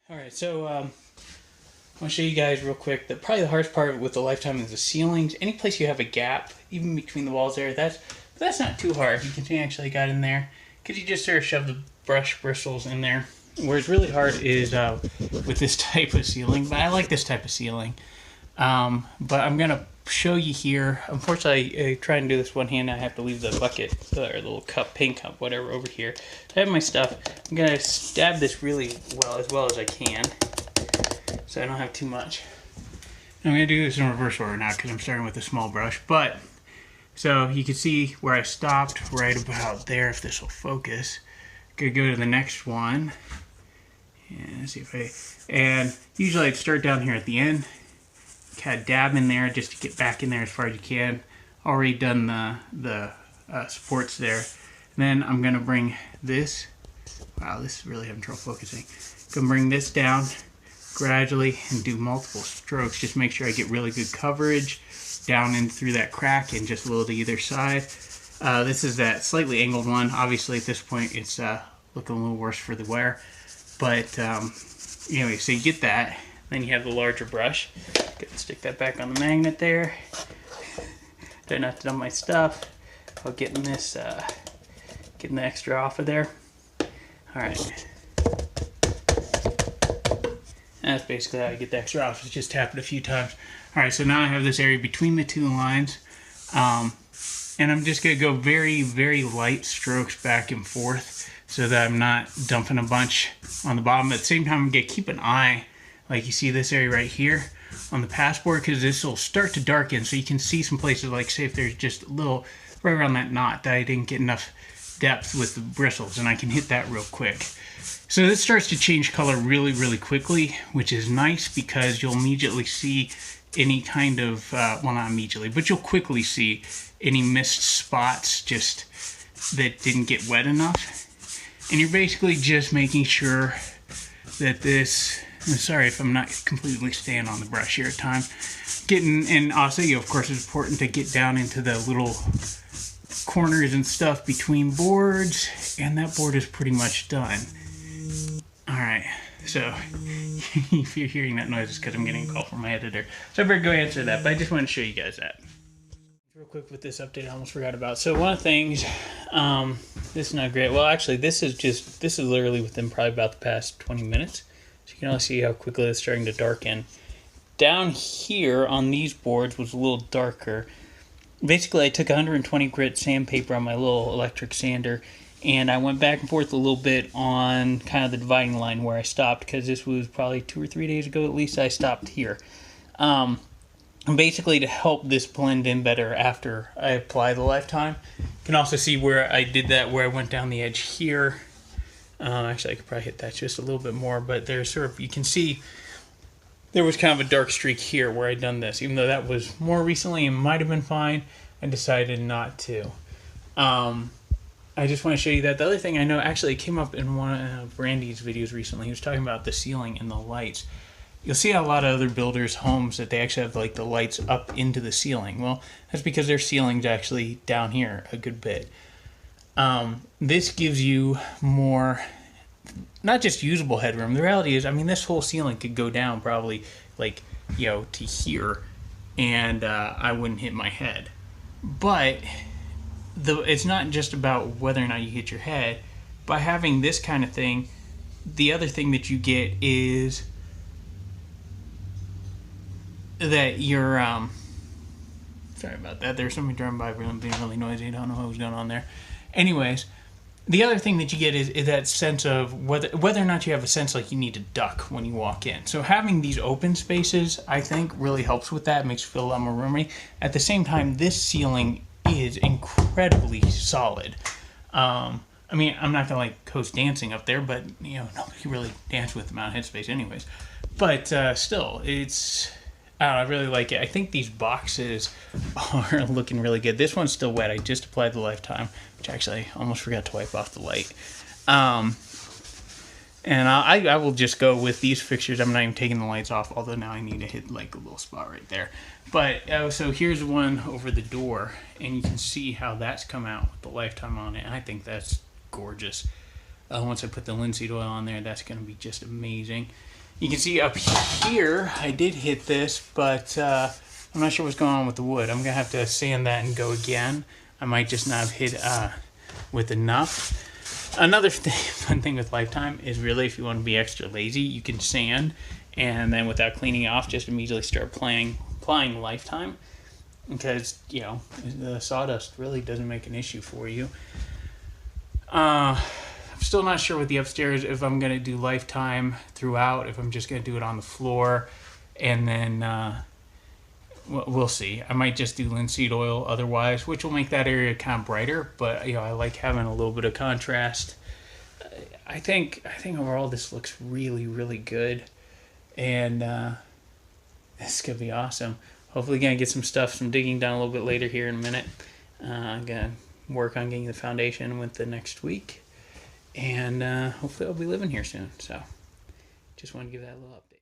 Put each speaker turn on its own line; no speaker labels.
Alright, so I want to show you guys real quick that probably the hardest part with the Lifetime is the ceilings. Any place you have a gap, even between the walls there, that's not too hard. You can see I actually got in there because you just sort of shove the brush bristles in there. Where it's really hard is with this type of ceiling, but I like this type of ceiling. But I'm going to show you here. Unfortunately, I try and do this one hand. I have to leave the bucket, or the little cup, paint cup, whatever, over here. I have my stuff. I'm going to stab this really well as I can, so I don't have too much. I'm going to do this in reverse order now because I'm starting with a small brush. But, so you can see where I stopped right about there, if this will focus. Could go to the next one. And see if and usually I'd start down here at the end. Kind of dab in there just to get back in there as far as you can. Already done the supports there. And then I'm going to bring this. Wow, this is really having trouble focusing. Gonna bring this down gradually and do multiple strokes. Just make sure I get really good coverage down in through that crack and just a little to either side. This is that slightly angled one. Obviously at this point it's looking a little worse for the wear. But anyway, so you get that. Then you have the larger brush. Stick that back on the magnet there. Try not to dump my stuff while getting this, getting the extra off of there. Alright. That's basically how you get the extra off. Just tap it a few times. Alright, so now I have this area between the two lines. And I'm just going to go very, very light strokes back and forth so that I'm not dumping a bunch on the bottom. At the same time, I'm going to keep an eye, like you see this area right here, on the passport, because this will start to darken, so you can see some places, like say if there's just a little right around that knot that I didn't get enough depth with the bristles, and I can hit that real quick. So this starts to change color really, really quickly, which is nice because you'll immediately see any kind of, well, not immediately, but you'll quickly see any missed spots just that didn't get wet enough. And you're basically just making sure that this, I'm sorry if I'm not completely staying on the brush here at times, and also, of course, it's important to get down into the little corners and stuff between boards, and that board is pretty much done. Alright, so if you're hearing that noise, it's because I'm getting a call from my editor. So I better go answer that, but I just wanted to show you guys that. Real quick with this update, I almost forgot about. So one of the things, this is not great. Well, actually, this is literally within probably about the past 20 minutes. So you can all see how quickly it's starting to darken. Down here on these boards was a little darker. Basically, I took 120 grit sandpaper on my little electric sander, and I went back and forth a little bit on kind of the dividing line where I stopped, because this was probably 2 or 3 days ago at least I stopped here. Basically to help this blend in better after I apply the Lifetime. You can also see where I did that, where I went down the edge here. Actually, I could probably hit that just a little bit more, but there's sort of, you can see there was kind of a dark streak here where I'd done this. Even though that was more recently and might have been fine, I decided not to. I just want to show you that. The other thing I know, actually it came up in one of Randy's videos recently. He was talking about the ceiling and the lights. You'll see a lot of other builders' homes that they actually have like the lights up into the ceiling. Well, that's because their ceiling's actually down here a good bit. This gives you more, not just usable headroom. The reality is, I mean, this whole ceiling could go down probably like, to here, and I wouldn't hit my head. But it's not just about whether or not you hit your head. By having this kind of thing, the other thing that you get is that you're, sorry about that, there's somebody driving by being really noisy. I don't know what was going on there. Anyways, the other thing that you get is that sense of whether or not you have a sense like you need to duck when you walk in. So having these open spaces, I think, really helps with that. It makes you feel a lot more roomy. At the same time, this ceiling is incredibly solid. I mean, I'm not gonna like coast dancing up there, but nobody really dance with the amount of headspace anyways. But still, it's, I don't know, I really like it. I think these boxes are looking really good. This one's still wet. I just applied the Lifetime, which actually I almost forgot to wipe off the light. And I will just go with these fixtures. I'm not even taking the lights off, although now I need to hit like a little spot right there. But so here's one over the door, and you can see how that's come out with the Lifetime on it. And I think that's gorgeous. Once I put the linseed oil on there, that's going to be just amazing. You can see up here, I did hit this, but I'm not sure what's going on with the wood. I'm going to have to sand that and go again. I might just not have hit with enough. Another fun thing with Lifetime is really if you want to be extra lazy, you can sand and then without cleaning off, just immediately start applying Lifetime, because, you know, the sawdust really doesn't make an issue for you. I'm still not sure with the upstairs if I'm going to do Lifetime throughout, if I'm just going to do it on the floor, and then we'll see. I might just do linseed oil otherwise, which will make that area kind of brighter, but, you know, I like having a little bit of contrast. I think overall this looks really, really good, and this could be awesome. Hopefully gonna get some digging done a little bit later here in a minute. I'm gonna work on getting the foundation with the next week, and hopefully I'll be living here soon. So just want to give that a little update.